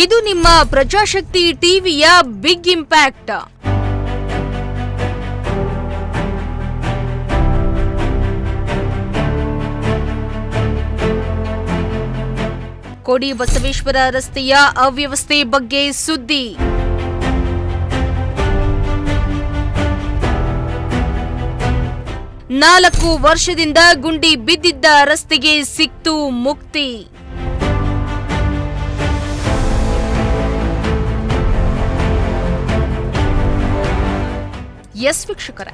ಇದು ನಿಮ್ಮ ಪ್ರಜಾಶಕ್ತಿ ಟಿವಿಯ ಬಿಗ್ ಇಂಪ್ಯಾಕ್ಟ್. ಕೋಡಿ ಬಸವೇಶ್ವರ ರಸ್ತೆಯ ಅವ್ಯವಸ್ಥೆ ಬಗ್ಗೆ ಸುದ್ದಿ. ನಾಲ್ಕು ವರ್ಷದಿಂದ ಗುಂಡಿ ಬಿದ್ದಿದ್ದ ರಸ್ತೆಗೆ ಸಿಕ್ತು ಮುಕ್ತಿ. ಎಸ್ ವೀಕ್ಷಕರೇ,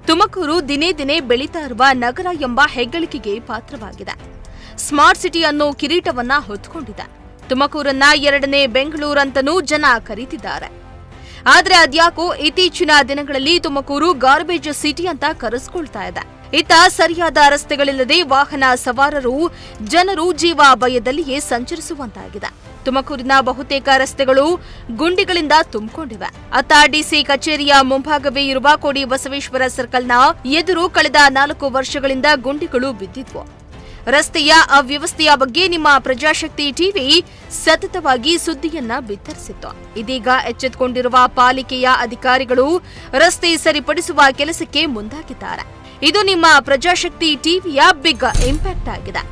ತುಮಕೂರು ದಿನೇ ದಿನೇ ಬೆಳೀತಾ ಇರುವ ನಗರ ಎಂಬ ಹೆಗ್ಗಳಿಕೆಗೆ ಪಾತ್ರವಾಗಿದೆ. ಸ್ಮಾರ್ಟ್ ಸಿಟಿ ಅನ್ನೋ ಕಿರೀಟವನ್ನ ಹೊತ್ತುಕೊಂಡಿದೆ. ತುಮಕೂರನ್ನ ಎರಡನೇ ಬೆಂಗಳೂರಂತನೂ ಜನ ಕರೀತಿದ್ದಾರೆ. ಆದ್ರೆ ಅದ್ಯಾಕೋ ಇತ್ತೀಚಿನ ದಿನಗಳಲ್ಲಿ ತುಮಕೂರು ಗಾರ್ಬೇಜ್ ಸಿಟಿ ಅಂತ ಕರೆಸ್ಕೊಳ್ತಾ ಇದೆ. ಇತ್ತ ಸರಿಯಾದ ರಸ್ತೆಗಳಿಲ್ಲದೆ ವಾಹನ ಸವಾರರು ಜನರು ಜೀವ ಭಯದಲ್ಲಿಯೇ ಸಂಚರಿಸುವಂತಾಗಿದೆ. ತುಮಕೂರಿನ ಬಹುತೇಕ ರಸ್ತೆಗಳು ಗುಂಡಿಗಳಿಂದ ತುಂಬಿಕೊಂಡಿವೆ. ಅತ್ತ ಡಿಸಿ ಕಚೇರಿಯ ಮುಂಭಾಗವೇ ಇರುವ ಕೋಡಿ ಬಸವೇಶ್ವರ ಸರ್ಕಲ್ನ ಎದುರು ಕಳೆದ 4 ವರ್ಷಗಳಿಂದ ಗುಂಡಿಗಳು ಬಿದ್ದಿದ್ವು. ರಸ್ತೆಯ ಅವ್ಯವಸ್ಥೆಯ ಬಗ್ಗೆ ನಿಮ್ಮ ಪ್ರಜಾಶಕ್ತಿ ಟಿವಿ ಸತತವಾಗಿ ಸುದ್ದಿಯನ್ನ ಬಿತ್ತರಿಸಿತ್ತು. ಇದೀಗ ಎಚ್ಚೆತ್ತುಕೊಂಡಿರುವ ಪಾಲಿಕೆಯ ಅಧಿಕಾರಿಗಳು ರಸ್ತೆ ಸರಿಪಡಿಸುವ ಕೆಲಸಕ್ಕೆ ಮುಂದಾಗಿದ್ದಾರೆ. ಇದು ನಿಮ್ಮ ಪ್ರಜಾಶಕ್ತಿ ಟಿವಿಯ ಬಿಗ್ ಇಂಪ್ಯಾಕ್ಟ್ ಆಗಿದೆ.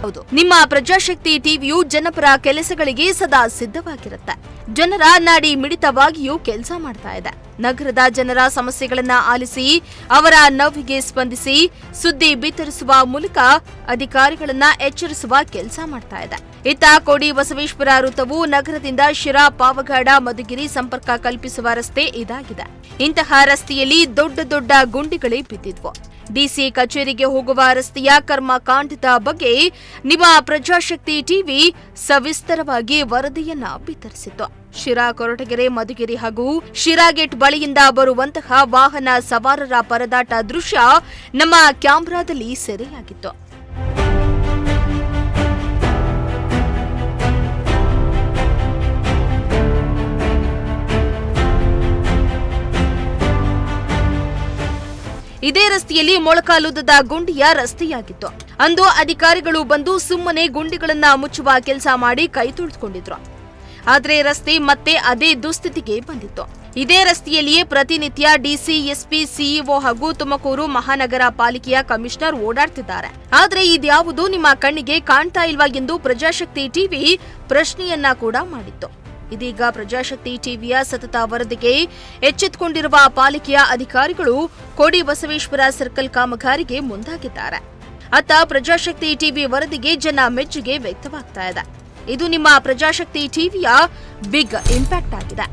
ಹೌದು, ನಿಮ್ಮ ಪ್ರಜಾಶಕ್ತಿ ಟಿವಿಯು ಜನಪರ ಕೆಲಸಗಳಿಗೆ ಸದಾ ಸಿದ್ಧವಾಗಿರುತ್ತೆ. ಜನರ ನಾಡಿ ಮಿಡಿತವಾಗಿಯೂ ಕೆಲಸ ಮಾಡ್ತಾ ಇದೆ. ನಗರದ ಜನರ ಸಮಸ್ಯೆಗಳನ್ನ ಆಲಿಸಿ ಅವರ ನೋವಿಗೆ ಸ್ಪಂದಿಸಿ ಸುದ್ದಿ ಬಿತ್ತರಿಸುವ ಮೂಲಕ ಅಧಿಕಾರಿಗಳನ್ನ ಎಚ್ಚರಿಸುವ ಕೆಲಸ ಮಾಡ್ತಾ ಇದೆ. ಇತ್ತ ಕೋಡಿ ಬಸವೇಶ್ವರ ವೃತ್ತವು ನಗರದಿಂದ ಶಿರಾ, ಪಾವಗಡ, ಮಧುಗಿರಿ ಸಂಪರ್ಕ ಕಲ್ಪಿಸುವ ರಸ್ತೆ ಇದಾಗಿದೆ. ಇಂತಹ ರಸ್ತೆಯಲ್ಲಿ ದೊಡ್ಡ ದೊಡ್ಡ ಗುಂಡಿಗಳೇ ಬಿದ್ದಿದ್ವು. ಡಿಸಿ ಕಚೇರಿಗೆ ಹೋಗುವ ರಸ್ತೆಯ ಕರ್ಮಕಾಂಡದ ಬಗ್ಗೆ ನಿಮ್ಮ ಪ್ರಜಾಶಕ್ತಿ ಟಿವಿ ಸವಿಸ್ತರವಾಗಿ ವರದಿಯನ್ನ ಬಿತ್ತರಿಸಿತ್ತು. ಶಿರಾ, ಕೊರಟಗೆರೆ, ಮಧುಗಿರಿ ಹಾಗೂ ಶಿರಾ ಗೇಟ್ ಬಳಿಯಿಂದ ಬರುವಂತಹ ವಾಹನ ಸವಾರರ ಪರದಾಟ ದೃಶ್ಯ ನಮ್ಮ ಕ್ಯಾಮೆರಾದಲ್ಲಿ ಸೆರೆಯಾಗಿತ್ತು. ಇದೇ ರಸ್ತೆಯಲ್ಲಿ ಮೊಳಕಾಲುದ್ದದ ಗುಂಡಿಯ ರಸ್ತೆಯಾಗಿತ್ತು. ಅಂದು ಅಧಿಕಾರಿಗಳು ಬಂದು ಸುಮ್ಮನೆ ಗುಂಡಿಗಳನ್ನ ಮುಚ್ಚುವ ಕೆಲಸ ಮಾಡಿ ಕೈ ತುಳಿದುಕೊಂಡಿದ್ರು. ಆದರೆ ರಸ್ತೆ ಮತ್ತೆ ಅದೇ ದುಸ್ಥಿತಿಗೆ ಬಂದಿತ್ತು. ಇದೇ ರಸ್ತೆಯಲ್ಲಿಯೇ ಪ್ರತಿನಿತ್ಯ ಡಿಸಿ, ಎಸ್ಪಿ, ಸಿಇಒ ಹಾಗೂ ತುಮಕೂರು ಮಹಾನಗರ ಪಾಲಿಕೆಯ ಕಮಿಷನರ್ ಓಡಾಡ್ತಿದ್ದಾರೆ. ಆದ್ರೆ ಇದ್ಯಾವುದು ನಿಮ್ಮ ಕಣ್ಣಿಗೆ ಕಾಣ್ತಾ ಇಲ್ವಾ ಎಂದು ಪ್ರಜಾಶಕ್ತಿ ಟಿವಿ ಪ್ರಶ್ನೆಯನ್ನ ಕೂಡ ಮಾಡಿತ್ತು. ಇದೀಗ ಪ್ರಜಾಶಕ್ತಿ ಟಿವಿಯ ಸತತ ವರದಿಗೆ ಎಚ್ಚೆತ್ತುಕೊಂಡಿರುವ ಪಾಲಿಕೆಯ ಅಧಿಕಾರಿಗಳು ಕೋಡಿ ಬಸವೇಶ್ವರ ಸರ್ಕಲ್ ಕಾಮಗಾರಿಗೆ ಮುಂದಾಗಿದ್ದಾರೆ. ಅತ್ತ ಪ್ರಜಾಶಕ್ತಿ ಟಿವಿ ವರದಿಗೆ ಜನ ಮೆಚ್ಚುಗೆ ವ್ಯಕ್ತವಾಗ್ತಾ ಇದೆ. ಇದು ನಿಮ್ಮ ಪ್ರಜಾಶಕ್ತಿ ಟಿವಿಯ ಬಿಗ್ ಇಂಪ್ಯಾಕ್ಟ್ ಆಗಿದೆ.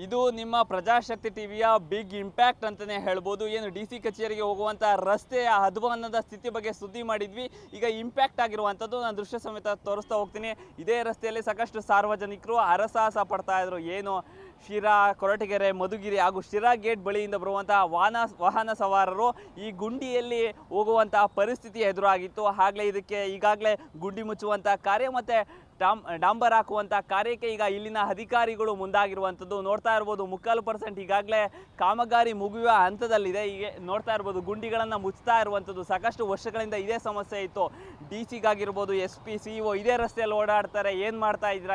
ಇದು ನಿಮ್ಮ ಪ್ರಜಾಶಕ್ತಿ ಟಿವಿಯ ಬಿಗ್ ಇಂಪ್ಯಾಕ್ಟ್ ಅಂತಲೇ ಹೇಳ್ಬೋದು. ಏನು ಡಿಸಿ ಕಚೇರಿಗೆ ಹೋಗುವಂಥ ರಸ್ತೆಯ ಅಧ್ವಾನದ ಸ್ಥಿತಿ ಬಗ್ಗೆ ಸುದ್ದಿ ಮಾಡಿದ್ವಿ. ಈಗ ಇಂಪ್ಯಾಕ್ಟ್ ಆಗಿರುವಂಥದ್ದು ನಾನು ದೃಶ್ಯ ಸಮೇತ ತೋರಿಸ್ತಾ ಹೋಗ್ತೀನಿ. ಇದೇ ರಸ್ತೆಯಲ್ಲಿ ಸಾಕಷ್ಟು ಸಾರ್ವಜನಿಕರು ಹರಸಾಹಸ ಪಡ್ತಾ ಇದ್ರು. ಏನು ಶಿರಾ, ಕೊರಟಗೆರೆ, ಮಧುಗಿರಿ ಹಾಗೂ ಶಿರಾ ಗೇಟ್ ಬಳಿಯಿಂದ ಬರುವಂತಹ ವಾಹನ ಸವಾರರು ಈ ಗುಂಡಿಯಲ್ಲಿ ಹೋಗುವಂತಹ ಪರಿಸ್ಥಿತಿ ಎದುರಾಗಿತ್ತು. ಇದಕ್ಕೆ ಈಗಾಗಲೇ ಗುಂಡಿ ಮುಚ್ಚುವಂತಹ ಕಾರ್ಯ ಮತ್ತು ಡಾಂಬರ್ ಹಾಕುವಂಥ ಕಾರ್ಯಕ್ಕೆ ಈಗ ಇಲ್ಲಿನ ಅಧಿಕಾರಿಗಳು ಮುಂದಾಗಿರುವಂಥದ್ದು ನೋಡ್ತಾ ಇರ್ಬೋದು. 3/4% ಈಗಾಗಲೇ ಕಾಮಗಾರಿ ಮುಗಿಯುವ ಹಂತದಲ್ಲಿದೆ. ಈಗ ನೋಡ್ತಾ ಇರ್ಬೋದು ಗುಂಡಿಗಳನ್ನು ಮುಚ್ತಾ ಇರುವಂಥದ್ದು. ಸಾಕಷ್ಟು ವರ್ಷಗಳಿಂದ ಇದೇ ಸಮಸ್ಯೆ ಇತ್ತು. ಡಿ ಸಿಗಾಗಿರ್ಬೋದು, SP, CEO ಇದೇ ರಸ್ತೆಯಲ್ಲಿ ಓಡಾಡ್ತಾರೆ, ಏನು ಮಾಡ್ತಾ ಇದ್ರ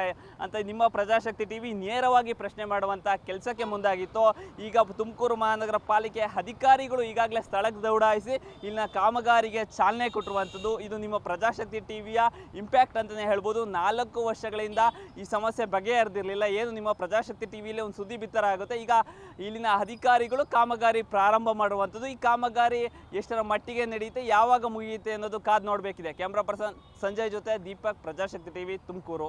ಅಂತ ನಿಮ್ಮ ಪ್ರಜಾಶಕ್ತಿ ಟಿವಿ ನೇರವಾಗಿ ಪ್ರಶ್ನೆ ಮಾಡುವಂಥ ಕೆಲಸಕ್ಕೆ ಮುಂದಾಗಿತ್ತು. ಈಗ ತುಮಕೂರು ಮಹಾನಗರ ಪಾಲಿಕೆ ಅಧಿಕಾರಿಗಳು ಈಗಾಗಲೇ ಸ್ಥಳಕ್ಕೆ ದೌಡಾಯಿಸಿ ಇಲ್ಲಿನ ಕಾಮಗಾರಿಗೆ ಚಾಲನೆ ಕೊಟ್ಟಿರುವಂಥದ್ದು. ಇದು ನಿಮ್ಮ ಪ್ರಜಾಶಕ್ತಿ ಟಿವಿಯ ಇಂಪ್ಯಾಕ್ಟ್ ಅಂತಲೇ ಹೇಳ್ಬೋದು. 4 ವರ್ಷಗಳಿಂದ ಈ ಸಮಸ್ಯೆ ಬಗೆಹರಿದಿರಲಿಲ್ಲ. ಏನು ನಿಮ್ಮ ಪ್ರಜಾಶಕ್ತಿ ಟಿವಿಯಲ್ಲಿ ಒಂದು ಸುದ್ದಿ ಬಿತ್ತರ ಆಗುತ್ತೆ. ಈಗ ಇಲ್ಲಿನ ಅಧಿಕಾರಿಗಳು ಕಾಮಗಾರಿ ಪ್ರಾರಂಭ ಮಾಡುವಂಥದ್ದು. ಈ ಕಾಮಗಾರಿ ಎಷ್ಟರ ಮಟ್ಟಿಗೆ ನಡೆಯುತ್ತೆ, ಯಾವಾಗ ಮುಗಿಯುತ್ತೆ ಅನ್ನೋದು ಕಾದು ನೋಡಬೇಕಿದೆ. ಕ್ಯಾಮ್ರಾ ಪರ್ಸನ್ ಸಂಜಯ್ ಜೊತೆ ದೀಪಕ್, ಪ್ರಜಾಶಕ್ತಿ ಟಿವಿ, ತುಮಕೂರು.